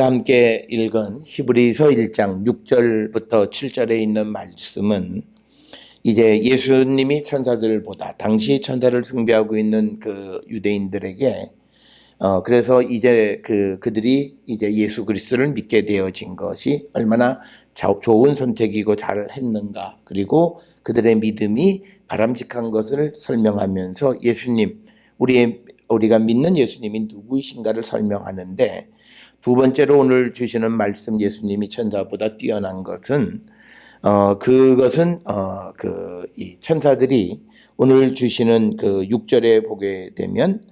우리가 함께 읽은 히브리서 1장 6절부터 7절에 있는 말씀은 이제 예수님이 천사들보다 당시 천사를 숭배하고 있는 그 유대인들에게 그래서 이제 그들이 이제 예수 그리스도를 믿게 되어진 것이 얼마나 좋은 선택이고 잘 했는가, 그리고 그들의 믿음이 바람직한 것을 설명하면서 예수님, 우리가 믿는 예수님이 누구이신가를 설명하는데, 두 번째로 오늘 주시는 말씀, 예수님이 천사보다 뛰어난 것은 그것은 이 천사들이 오늘 주시는 그 6절에 보게 되면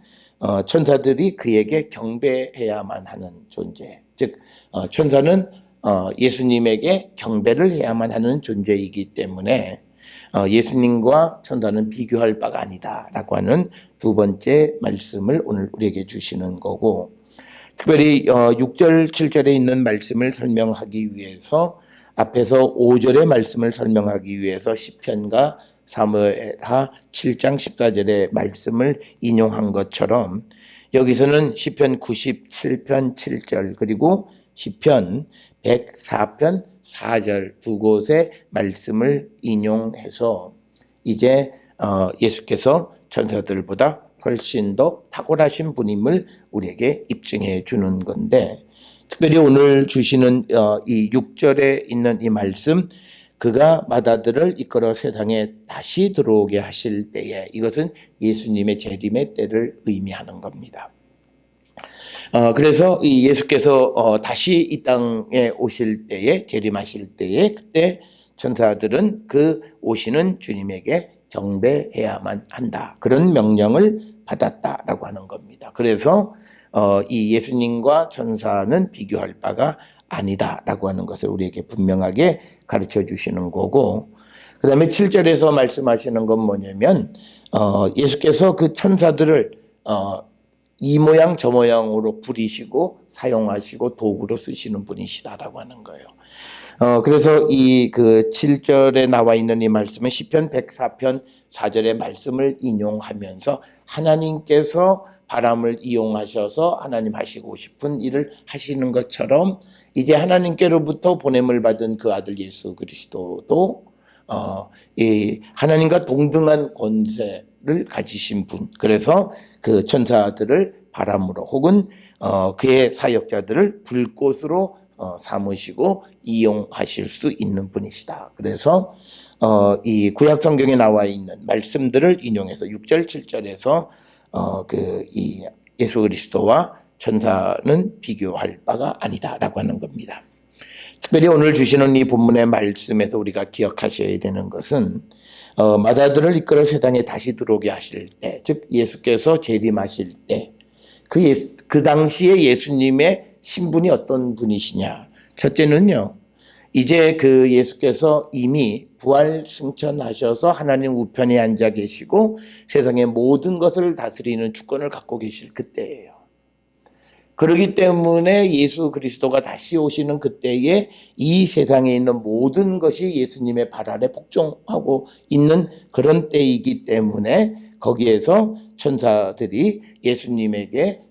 천사들이 그에게 경배해야만 하는 존재, 즉 천사는 예수님에게 경배를 해야만 하는 존재이기 때문에 예수님과 천사는 비교할 바가 아니다라고 하는 두 번째 말씀을 오늘 우리에게 주시는 거고, 특별히 6절, 7절에 있는 말씀을 설명하기 위해서 앞에서 5절의 말씀을 설명하기 위해서 시편과 사무엘하 7장 14절의 말씀을 인용한 것처럼 여기서는 시편 97편 7절 그리고 시편 104편 4절 두 곳의 말씀을 인용해서 이제 예수께서 천사들보다 훨씬 더 탁월하신 분임을 우리에게 입증해 주는 건데, 특별히 오늘 주시는 이 6절에 있는 이 말씀, 그가 마다들을 이끌어 세상에 다시 들어오게 하실 때에, 이것은 예수님의 재림의 때를 의미하는 겁니다. 그래서 이 예수께서 다시 이 땅에 오실 때에, 재림하실 때에, 그때 천사들은 그 오시는 주님에게 경배해야만 한다, 그런 명령을 받았다라고 하는 겁니다. 그래서 이 예수님과 천사는 비교할 바가 아니다라고 하는 것을 우리에게 분명하게 가르쳐 주시는 거고, 그 다음에 7절에서 말씀하시는 건 뭐냐면 예수께서 그 천사들을 이 모양 저 모양으로 부리시고 사용하시고 도구로 쓰시는 분이시다라고 하는 거예요. 그래서 이 7절에 나와 있는 이 말씀은 시편 104편 4절의 말씀을 인용하면서 하나님께서 바람을 이용하셔서 하나님 하시고 싶은 일을 하시는 것처럼 이제 하나님께로부터 보냄을 받은 그 아들 예수 그리스도도 이 하나님과 동등한 권세를 가지신 분, 그래서 그 천사들을 바람으로 혹은 그의 사역자들을 불꽃으로 삼으시고 이용하실 수 있는 분이시다. 그래서 이 구약 성경에 나와 있는 말씀들을 인용해서 6절 7절에서 이 예수 그리스도와 천사는 비교할 바가 아니다라고 하는 겁니다. 특별히 오늘 주시는 이 본문의 말씀에서 우리가 기억하셔야 되는 것은 마다들을 이끌어 세상에 다시 들어오게 하실 때, 즉 예수께서 재림하실 때 그 당시에 예수님의 신분이 어떤 분이시냐. 첫째는요, 이제 그 예수께서 이미 부활 승천하셔서 하나님 우편에 앉아 계시고 세상의 모든 것을 다스리는 주권을 갖고 계실 그때예요. 그렇기 때문에 예수 그리스도가 다시 오시는 그때에 이 세상에 있는 모든 것이 예수님의 발 아래 복종하고 있는 그런 때이기 때문에 거기에서 천사들이 예수님에게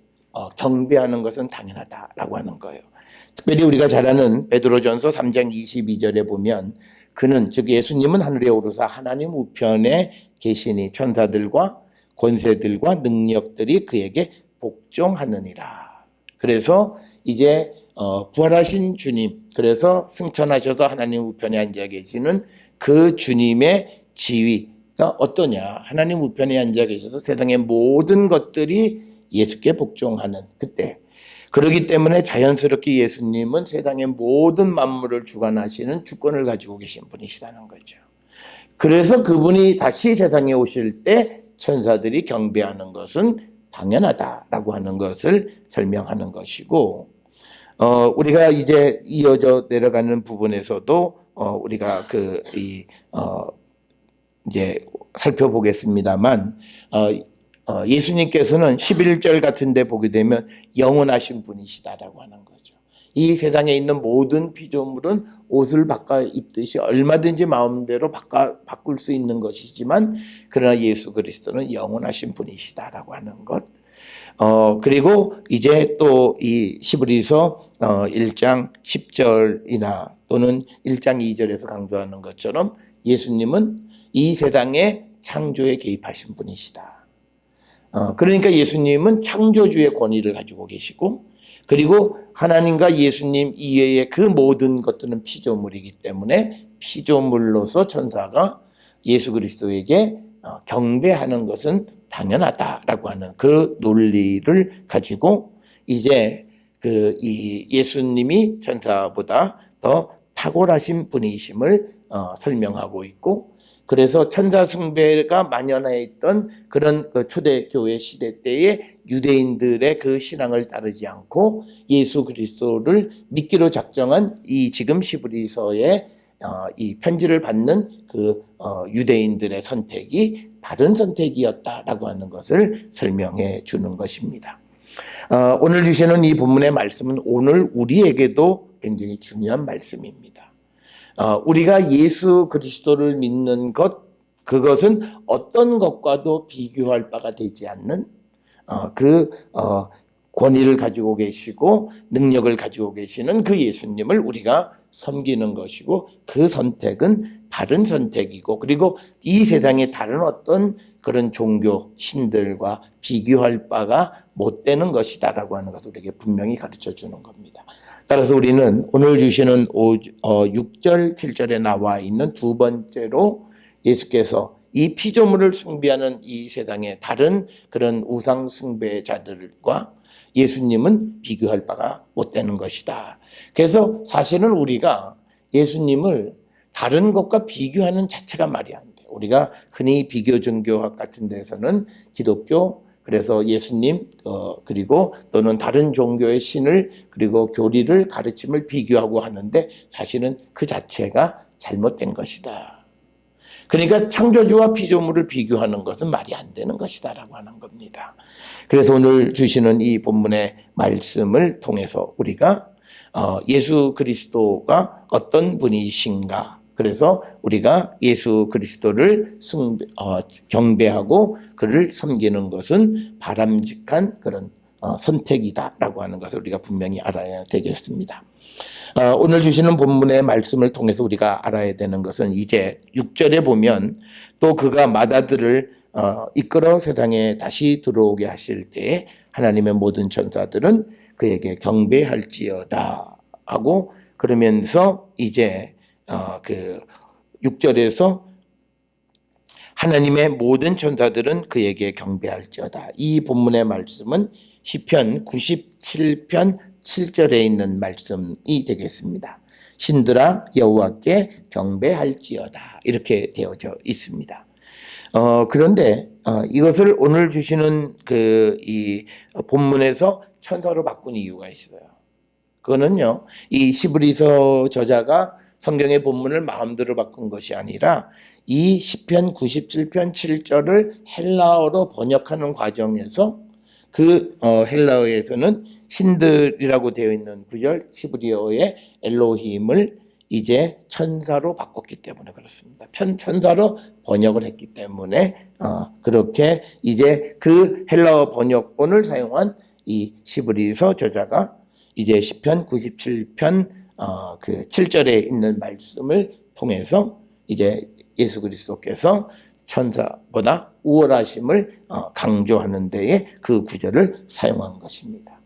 경배하는 것은 당연하다라고 하는 거예요. 특별히 우리가 잘 아는 베드로전서 3장 22절에 보면 그는, 즉 예수님은 하늘에 오르사 하나님 우편에 계시니 천사들과 권세들과 능력들이 그에게 복종하느니라. 그래서 이제 부활하신 주님, 그래서 승천하셔서 하나님 우편에 앉아 계시는 그 주님의 지위가 어떠냐. 하나님 우편에 앉아 계셔서 세상의 모든 것들이 예수께 복종하는 그때, 그렇기 때문에 자연스럽게 예수님은 세상의 모든 만물을 주관하시는 주권을 가지고 계신 분이시다는 거죠. 그래서 그분이 다시 세상에 오실 때 천사들이 경배하는 것은 당연하다라고 하는 것을 설명하는 것이고, 우리가 이제 이어져 내려가는 부분에서도 우리가 이제 살펴보겠습니다만, 예수님께서는 11절 같은 데 보게 되면 영원하신 분이시다라고 하는 거죠. 이 세상에 있는 모든 피조물은 옷을 바꿔 입듯이 얼마든지 마음대로 바꿀 수 있는 것이지만, 그러나 예수 그리스도는 영원하신 분이시다라고 하는 것. 그리고 이제 또 이 히브리서 1장 10절이나 또는 1장 2절에서 강조하는 것처럼 예수님은 이 세상의 창조에 개입하신 분이시다. 그러니까 예수님은 창조주의 권위를 가지고 계시고, 그리고 하나님과 예수님 이외의 그 모든 것들은 피조물이기 때문에 피조물로서 천사가 예수 그리스도에게 경배하는 것은 당연하다라고 하는 그 논리를 가지고 이제 이 예수님이 천사보다 더 탁월하신 분이심을 설명하고 있고, 그래서 천사 숭배가 만연해 있던 그런 초대교회 시대 때의 유대인들의 그 신앙을 따르지 않고 예수 그리스도를 믿기로 작정한 이 지금 히브리서의 이 편지를 받는 그 유대인들의 선택이 바른 선택이었다라고 하는 것을 설명해 주는 것입니다. 오늘 주시는 이 본문의 말씀은 오늘 우리에게도 굉장히 중요한 말씀입니다. 우리가 예수 그리스도를 믿는 것, 그것은 어떤 것과도 비교할 바가 되지 않는 권위를 가지고 계시고 능력을 가지고 계시는 그 예수님을 우리가 섬기는 것이고, 그 선택은 바른 선택이고, 그리고 이 세상의 다른 어떤 그런 종교 신들과 비교할 바가 못 되는 것이다라고 하는 것을 우리에게 분명히 가르쳐 주는 겁니다. 따라서 우리는 오늘 주시는 6절 7절에 나와 있는 두 번째로 예수께서 이 피조물을 숭배하는 이 세상의 다른 그런 우상 숭배자들과 예수님은 비교할 바가 못 되는 것이다. 그래서 사실은 우리가 예수님을 다른 것과 비교하는 자체가 말이 안 돼. 우리가 흔히 비교 종교학 같은 데서는 기독교, 그래서 예수님 그리고 또는 다른 종교의 신을 그리고 교리를 가르침을 비교하고 하는데, 사실은 그 자체가 잘못된 것이다. 그러니까 창조주와 피조물을 비교하는 것은 말이 안 되는 것이다라고 하는 겁니다. 그래서 오늘 주시는 이 본문의 말씀을 통해서 우리가 예수 그리스도가 어떤 분이신가, 그래서 우리가 예수 그리스도를 경배하고 그를 섬기는 것은 바람직한 그런 선택이다라고 하는 것을 우리가 분명히 알아야 되겠습니다. 오늘 주시는 본문의 말씀을 통해서 우리가 알아야 되는 것은 이제 6절에 보면 또 그가 마다들을 이끌어 세상에 다시 들어오게 하실 때에 하나님의 모든 천사들은 그에게 경배할지어다 하고, 그러면서 이제 6절에서 하나님의 모든 천사들은 그에게 경배할지어다. 이 본문의 말씀은 시편 97편 7절에 있는 말씀이 되겠습니다. 신들아 여호와께 경배할지어다, 이렇게 되어져 있습니다. 그런데 이것을 오늘 주시는 이 본문에서 천사로 바꾼 이유가 있어요. 그거는요, 이 히브리서 저자가 성경의 본문을 마음대로 바꾼 것이 아니라 이 시편 97편 7절을 헬라어로 번역하는 과정에서 그 헬라어에서는 신들이라고 되어 있는 구절 히브리어의 엘로힘을 이제 천사로 바꿨기 때문에 그렇습니다. 천사로 번역을 했기 때문에 그렇게 이제 그 헬라어 번역본을 사용한 이 히브리서 저자가 이제 시편 97편 7절에 있는 말씀을 통해서 이제 예수 그리스도께서 천사보다 우월하심을 강조하는 데에 그 구절을 사용한 것입니다.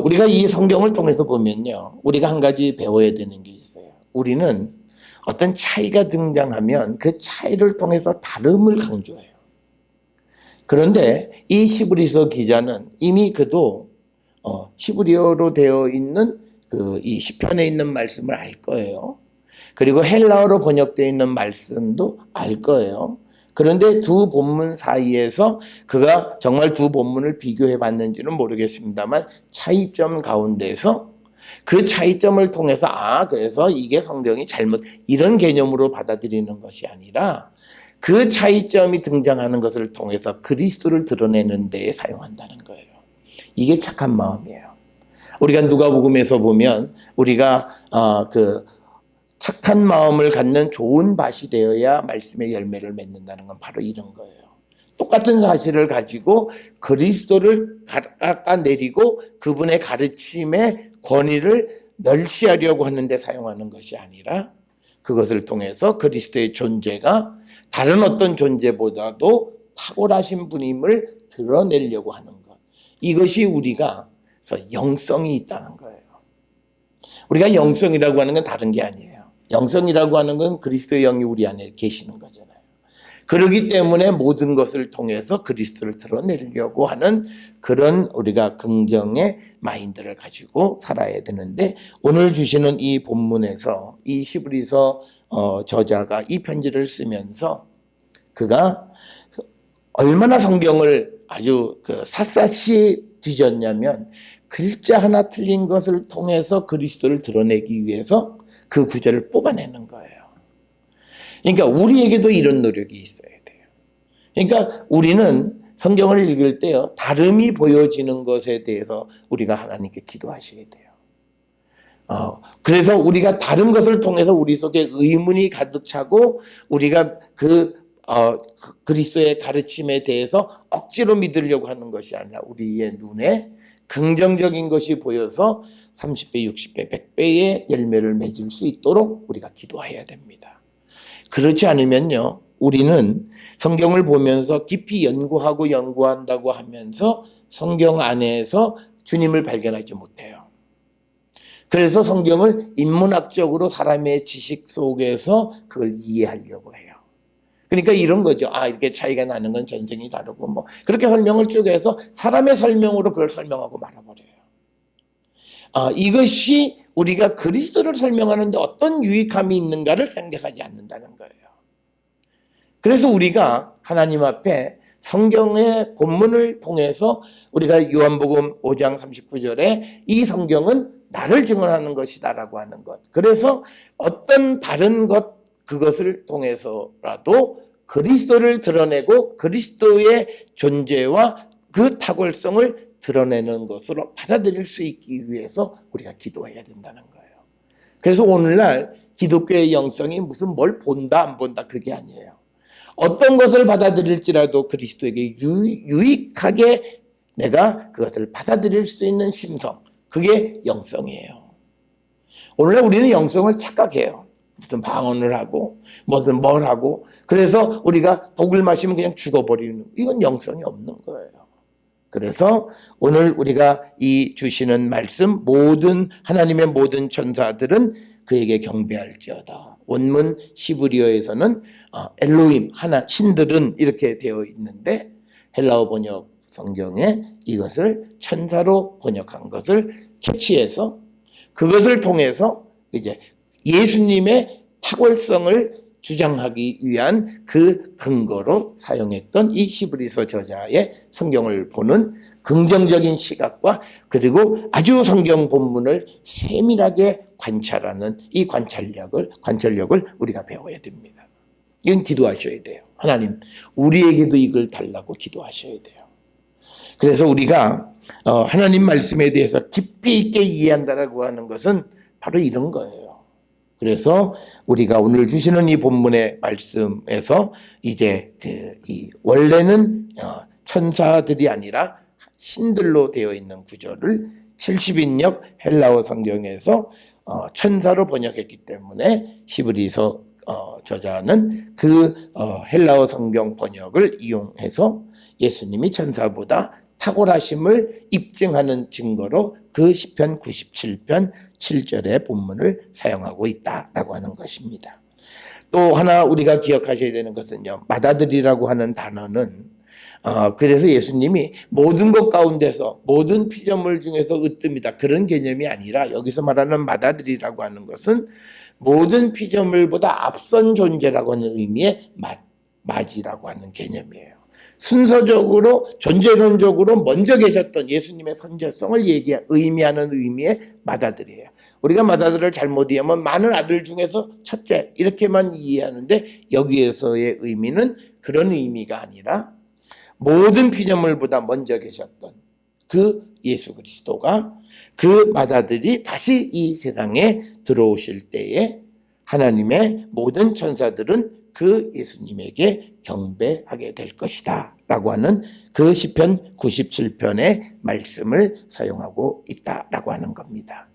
우리가 이 성경을 통해서 보면요, 우리가 한 가지 배워야 되는 게 있어요. 우리는 어떤 차이가 등장하면 그 차이를 통해서 다름을 강조해요. 그런데 이 히브리서 기자는 이미 그도 히브리어로 되어 있는 이 시편에 있는 말씀을 알 거예요. 그리고 헬라어로 번역되어 있는 말씀도 알 거예요. 그런데 두 본문 사이에서 그가 정말 두 본문을 비교해 봤는지는 모르겠습니다만 차이점 가운데서 그 차이점을 통해서 그래서 이게 성경이 잘못, 이런 개념으로 받아들이는 것이 아니라 그 차이점이 등장하는 것을 통해서 그리스도를 드러내는 데에 사용한다는 거예요. 이게 착한 마음이에요. 우리가 누가복음에서 보면 우리가 착한 마음을 갖는 좋은 밭이 되어야 말씀의 열매를 맺는다는 건 바로 이런 거예요. 똑같은 사실을 가지고 그리스도를 깎아내리고 그분의 가르침의 권위를 멸시하려고 하는데 사용하는 것이 아니라 그것을 통해서 그리스도의 존재가 다른 어떤 존재보다도 탁월하신 분임을 드러내려고 하는 것. 이것이 우리가 영성이 있다는 거예요. 우리가 영성이라고 하는 건 다른 게 아니에요. 영성이라고 하는 건 그리스도의 영이 우리 안에 계시는 거잖아요. 그렇기 때문에 모든 것을 통해서 그리스도를 드러내려고 하는 그런 우리가 긍정의 마인드를 가지고 살아야 되는데, 오늘 주시는 이 본문에서 이 히브리서 저자가 이 편지를 쓰면서 그가 얼마나 성경을 아주 샅샅이 뒤졌냐면 글자 하나 틀린 것을 통해서 그리스도를 드러내기 위해서 그 구절을 뽑아내는 거예요. 그러니까 우리에게도 이런 노력이 있어야 돼요. 그러니까 우리는 성경을 읽을 때요, 다름이 보여지는 것에 대해서 우리가 하나님께 기도하셔야 돼요. 그래서 우리가 다른 것을 통해서 우리 속에 의문이 가득 차고 우리가 그리스도의 가르침에 대해서 억지로 믿으려고 하는 것이 아니라 우리의 눈에 긍정적인 것이 보여서 30배, 60배, 100배의 열매를 맺을 수 있도록 우리가 기도해야 됩니다. 그렇지 않으면요, 우리는 성경을 보면서 깊이 연구한다고 하면서 성경 안에서 주님을 발견하지 못해요. 그래서 성경을 인문학적으로 사람의 지식 속에서 그걸 이해하려고 해요. 그러니까 이런 거죠. 이렇게 차이가 나는 건 전생이 다르고 그렇게 설명을 쭉 해서 사람의 설명으로 그걸 설명하고 말아버려요. 이것이 우리가 그리스도를 설명하는데 어떤 유익함이 있는가를 생각하지 않는다는 거예요. 그래서 우리가 하나님 앞에 성경의 본문을 통해서 우리가 요한복음 5장 39절에 이 성경은 나를 증언하는 것이다라고 하는 것. 그래서 어떤 다른 것, 그것을 통해서라도 그리스도를 드러내고 그리스도의 존재와 그 탁월성을 드러내는 것으로 받아들일 수 있기 위해서 우리가 기도해야 된다는 거예요. 그래서 오늘날 기독교의 영성이 무슨 뭘 본다 안 본다 그게 아니에요. 어떤 것을 받아들일지라도 그리스도에게 유익하게 내가 그것을 받아들일 수 있는 심성, 그게 영성이에요. 오늘날 우리는 영성을 착각해요. 무슨 방언을 하고 무슨 뭘 하고 그래서 우리가 독을 마시면 그냥 죽어버리는, 이건 영성이 없는 거예요. 그래서 오늘 우리가 이 주시는 말씀, 하나님의 모든 천사들은 그에게 경배할지어다. 원문 히브리어에서는 엘로힘, 하나, 신들은 이렇게 되어 있는데 헬라어 번역 성경에 이것을 천사로 번역한 것을 캐치해서 그것을 통해서 이제 예수님의 탁월성을 주장하기 위한 그 근거로 사용했던 이 히브리서 저자의 성경을 보는 긍정적인 시각과 그리고 아주 성경 본문을 세밀하게 관찰하는 이 관찰력을 우리가 배워야 됩니다. 이건 기도하셔야 돼요. 하나님, 우리에게도 이걸 달라고 기도하셔야 돼요. 그래서 우리가 하나님 말씀에 대해서 깊이 있게 이해한다라고 하는 것은 바로 이런 거예요. 그래서 우리가 오늘 주시는 이 본문의 말씀에서 이제 원래는 천사들이 아니라 신들로 되어 있는 구절을 70인역 헬라어 성경에서 천사로 번역했기 때문에 히브리서 저자는 그 헬라어 성경 번역을 이용해서 예수님이 천사보다 탁월하심을 입증하는 증거로 그 시편 97편 7절의 본문을 사용하고 있다라고 하는 것입니다. 또 하나 우리가 기억하셔야 되는 것은요, 맏아들이라고 하는 단어는 그래서 예수님이 모든 것 가운데서 모든 피조물 중에서 으뜸이다 그런 개념이 아니라 여기서 말하는 맏아들이라고 하는 것은 모든 피조물보다 앞선 존재라고 하는 의미의 맏이라고 하는 개념이에요. 순서적으로 존재론적으로 먼저 계셨던 예수님의 선제성을 의미하는 의미의 맏아들이에요. 우리가 맏아들을 잘못 이해하면 많은 아들 중에서 첫째 이렇게만 이해하는데 여기에서의 의미는 그런 의미가 아니라 모든 피조물보다 먼저 계셨던 그 예수 그리스도가 그 맏아들이 다시 이 세상에 들어오실 때에 하나님의 모든 천사들은 그 예수님에게 경배하게 될 것이다 라고 하는 그 시편 97편의 말씀을 사용하고 있다라고 하는 겁니다.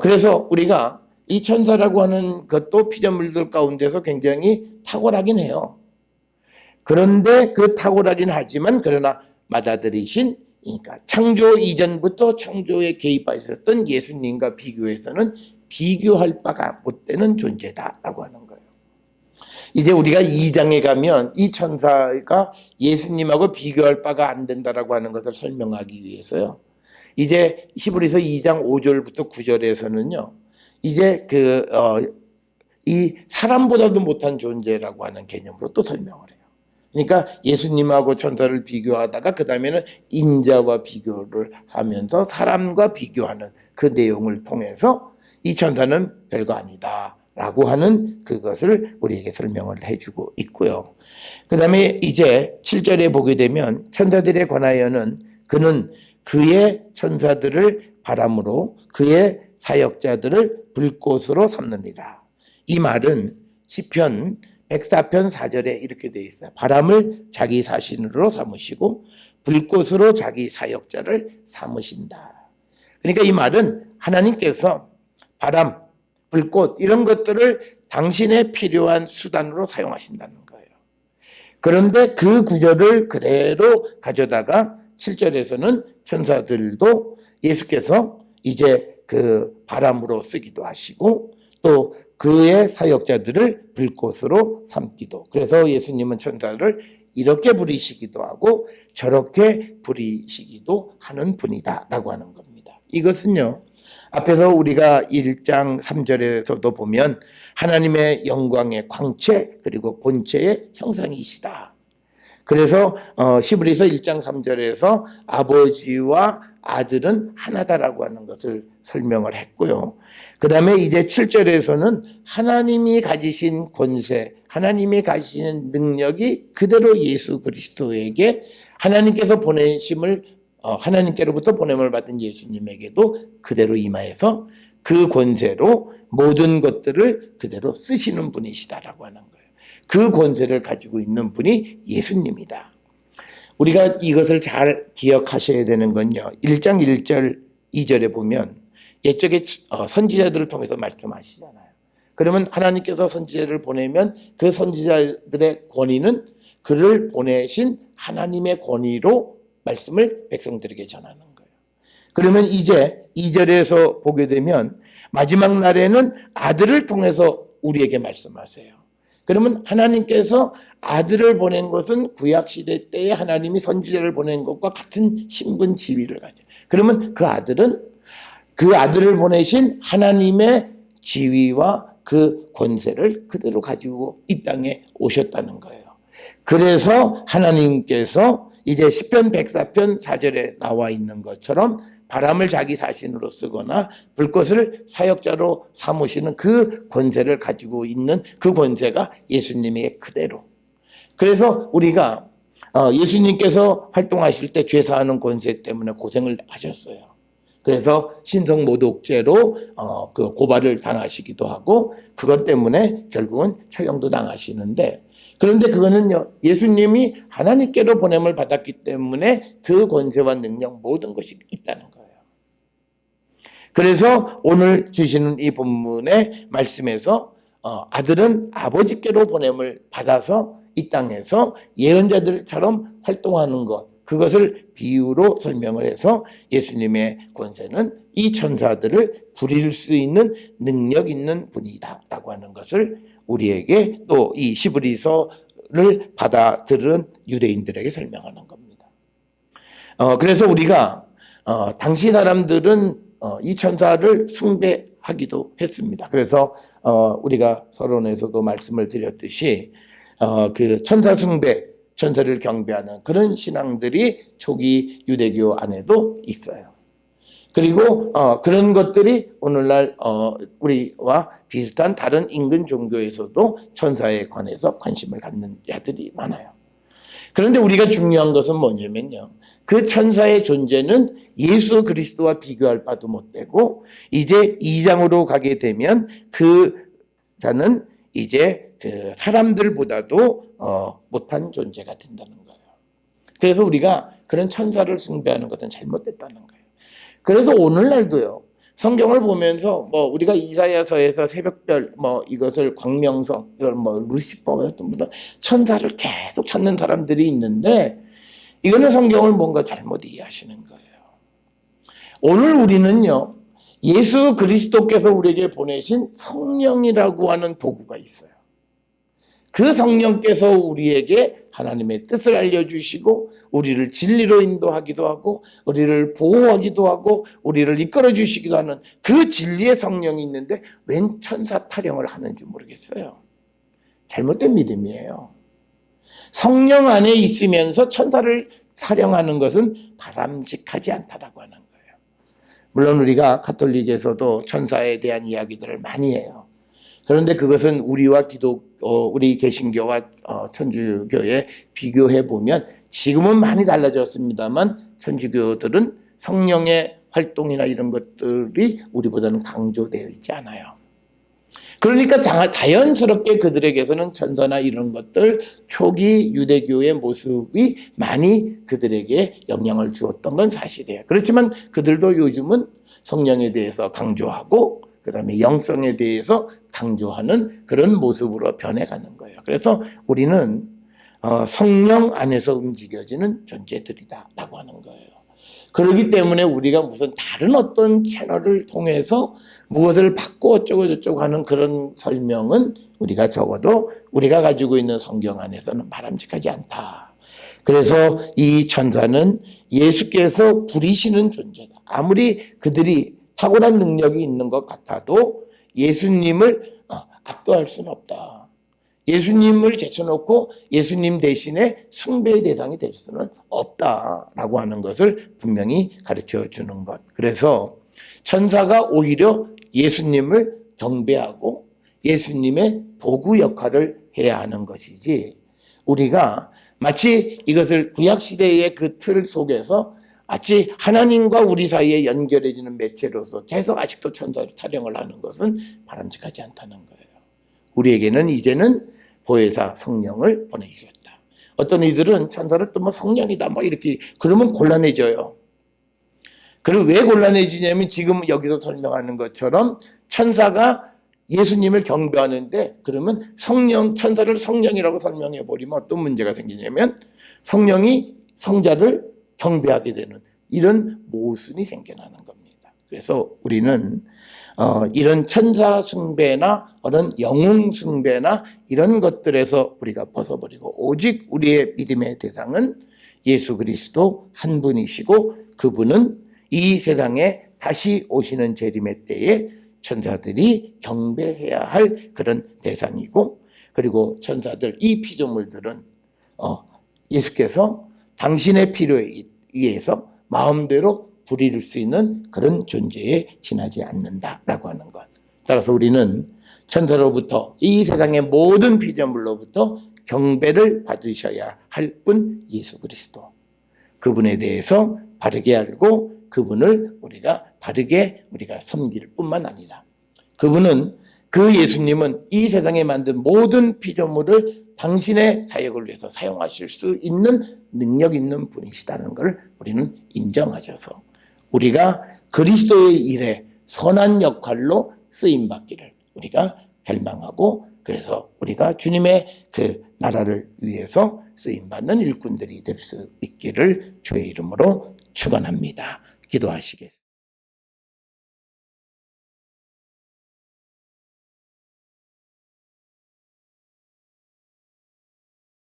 그래서 우리가 이 천사라고 하는 것도 피조물들 가운데서 굉장히 탁월하긴 해요. 그런데 그 탁월하긴 하지만 그러나 맏아들이신, 그러니까 창조 이전부터 창조에 개입하셨던 예수님과 비교해서는 비교할 바가 못 되는 존재다라고 하는 거예요. 이제 우리가 2장에 가면 이 천사가 예수님하고 비교할 바가 안 된다라고 하는 것을 설명하기 위해서요. 이제 히브리서 2장 5절부터 9절에서는요. 이제 이 사람보다도 못한 존재라고 하는 개념으로 또 설명을 해요. 그러니까 예수님하고 천사를 비교하다가 그 다음에는 인자와 비교를 하면서 사람과 비교하는 그 내용을 통해서 이 천사는 별거 아니다 라고 하는 그것을 우리에게 설명을 해주고 있고요. 그 다음에 이제 7절에 보게 되면 천사들에 관하여는 그는 그의 천사들을 바람으로 그의 사역자들을 불꽃으로 삼느니라. 이 말은 시편 104편 4절에 이렇게 되어 있어요. 바람을 자기 사신으로 삼으시고 불꽃으로 자기 사역자를 삼으신다. 그러니까 이 말은 하나님께서 바람, 불꽃 이런 것들을 당신의 필요한 수단으로 사용하신다는 거예요. 그런데 그 구절을 그대로 가져다가 7절에서는 천사들도 예수께서 이제 그 바람으로 쓰기도 하시고 또 그의 사역자들을 불꽃으로 삼기도. 그래서 예수님은 천사를 이렇게 부리시기도 하고 저렇게 부리시기도 하는 분이다라고 하는 겁니다. 이것은요. 앞에서 우리가 1장 3절에서도 보면 하나님의 영광의 광채 그리고 본체의 형상이시다. 그래서 히브리서 1장 3절에서 아버지와 아들은 하나다라고 하는 것을 설명을 했고요. 그 다음에 이제 7절에서는 하나님이 가지신 권세, 하나님이 가지신 능력이 그대로 예수 그리스도에게 하나님께서 보내심을 하나님께로부터 보냄을 받은 예수님에게도 그대로 임하여서 그 권세로 모든 것들을 그대로 쓰시는 분이시다라고 하는 거예요. 그 권세를 가지고 있는 분이 예수님이다. 우리가 이것을 잘 기억하셔야 되는 건요. 1장 1절 2절에 보면 옛적에 선지자들을 통해서 말씀하시잖아요. 그러면 하나님께서 선지자를 보내면 그 선지자들의 권위는 그를 보내신 하나님의 권위로 말씀을 백성들에게 전하는 거예요. 그러면 이제 2절에서 보게 되면 마지막 날에는 아들을 통해서 우리에게 말씀하세요. 그러면 하나님께서 아들을 보낸 것은 구약시대 때에 하나님이 선지자를 보낸 것과 같은 신분 지위를 가져요. 그러면 그 아들을 보내신 하나님의 지위와 그 권세를 그대로 가지고 이 땅에 오셨다는 거예요. 그래서 하나님께서 이제 시편 104편 4절에 나와 있는 것처럼 바람을 자기 자신으로 쓰거나 불꽃을 사역자로 삼으시는 그 권세를 가지고 있는 그 권세가 예수님의 그대로. 그래서 우리가 예수님께서 활동하실 때 죄사하는 권세 때문에 고생을 하셨어요. 그래서 신성모독죄로 그 고발을 당하시기도 하고 그것 때문에 결국은 처형도 당하시는데 그런데 그거는요 예수님이 하나님께로 보냄을 받았기 때문에 그 권세와 능력 모든 것이 있다는 거예요. 그래서 오늘 주시는 이 본문의 말씀에서 아들은 아버지께로 보냄을 받아서 이 땅에서 예언자들처럼 활동하는 것 그것을 비유로 설명을 해서 예수님의 권세는 이 천사들을 부릴 수 있는 능력 있는 분이다라고 하는 것을 우리에게 또 이 히브리서를 받아들은 유대인들에게 설명하는 겁니다. 그래서 우리가 당시 사람들은 이 천사를 숭배하기도 했습니다. 그래서 우리가 서론에서도 말씀을 드렸듯이 그 천사 숭배, 천사를 경배하는 그런 신앙들이 초기 유대교 안에도 있어요. 그리고 그런 것들이 오늘날 우리와 비슷한 다른 인근 종교에서도 천사에 관해서 관심을 갖는 자들이 많아요. 그런데 우리가 중요한 것은 뭐냐면요. 그 천사의 존재는 예수 그리스도와 비교할 바도 못 되고 이제 2장으로 가게 되면 그 자는 이제 그 사람들보다도 못한 존재가 된다는 거예요. 그래서 우리가 그런 천사를 숭배하는 것은 잘못됐다는 거예요. 그래서 오늘날도요, 성경을 보면서 우리가 이사야서에서 새벽별 이것을 광명성, 이걸 루시퍼 같은 천사를 계속 찾는 사람들이 있는데, 이거는 성경을 뭔가 잘못 이해하시는 거예요. 오늘 우리는요, 예수 그리스도께서 우리에게 보내신 성령이라고 하는 도구가 있어요. 그 성령께서 우리에게 하나님의 뜻을 알려주시고 우리를 진리로 인도하기도 하고 우리를 보호하기도 하고 우리를 이끌어 주시기도 하는 그 진리의 성령이 있는데 웬 천사 타령을 하는지 모르겠어요. 잘못된 믿음이에요. 성령 안에 있으면서 천사를 타령하는 것은 바람직하지 않다라고 하는 거예요. 물론 우리가 가톨릭에서도 천사에 대한 이야기들을 많이 해요. 그런데 그것은 우리 개신교와 천주교에 비교해 보면 지금은 많이 달라졌습니다만 천주교들은 성령의 활동이나 이런 것들이 우리보다는 강조되어 있지 않아요. 그러니까 자연스럽게 그들에게서는 천사나 이런 것들, 초기 유대교의 모습이 많이 그들에게 영향을 주었던 건 사실이에요. 그렇지만 그들도 요즘은 성령에 대해서 강조하고 그 다음에 영성에 대해서 강조하는 그런 모습으로 변해가는 거예요. 그래서 우리는 성령 안에서 움직여지는 존재들이다라고 하는 거예요. 그렇기 때문에 우리가 무슨 다른 어떤 채널을 통해서 무엇을 받고 어쩌고 저쩌고 하는 그런 설명은 우리가 적어도 우리가 가지고 있는 성경 안에서는 바람직하지 않다. 그래서 이 천사는 예수께서 부리시는 존재다. 아무리 그들이 탁월한 능력이 있는 것 같아도 예수님을 압도할 수는 없다. 예수님을 제쳐놓고 예수님 대신에 숭배의 대상이 될 수는 없다라고 하는 것을 분명히 가르쳐 주는 것. 그래서 천사가 오히려 예수님을 경배하고 예수님의 도구 역할을 해야 하는 것이지, 우리가 마치 이것을 구약시대의 그 틀 속에서 마치 하나님과 우리 사이에 연결해지는 매체로서 계속 아직도 천사를 타령을 하는 것은 바람직하지 않다는 거예요. 우리에게는 이제는 보혜사 성령을 보내주셨다. 어떤 이들은 천사를 또 성령이다 이렇게 그러면 곤란해져요. 그리고 왜 곤란해지냐면 지금 여기서 설명하는 것처럼 천사가 예수님을 경배하는데 그러면 천사를 성령이라고 설명해 버리면 어떤 문제가 생기냐면 성령이 성자를 경배하게 되는 이런 모순이 생겨나는 겁니다. 그래서 우리는 이런 천사 숭배나 어떤 영웅 숭배나 이런 것들에서 우리가 벗어버리고 오직 우리의 믿음의 대상은 예수 그리스도 한 분이시고 그분은 이 세상에 다시 오시는 재림의 때에 천사들이 경배해야 할 그런 대상이고, 그리고 천사들 이 피조물들은 예수께서 당신의 필요에 의해서 마음대로 부릴 수 있는 그런 존재에 지나지 않는다라고 하는 것. 따라서 우리는 천사로부터 이 세상의 모든 피조물로부터 경배를 받으셔야 할 분 예수 그리스도. 그분에 대해서 바르게 알고 그분을 우리가 바르게 섬길 뿐만 아니라 그 예수님은 이 세상에 만든 모든 피조물을 당신의 사역을 위해서 사용하실 수 있는 능력 있는 분이시다는 것을 우리는 인정하셔서 우리가 그리스도의 일에 선한 역할로 쓰임받기를 우리가 갈망하고, 그래서 우리가 주님의 그 나라를 위해서 쓰임받는 일꾼들이 될 수 있기를 주의 이름으로 축원합니다. 기도하시겠습니다.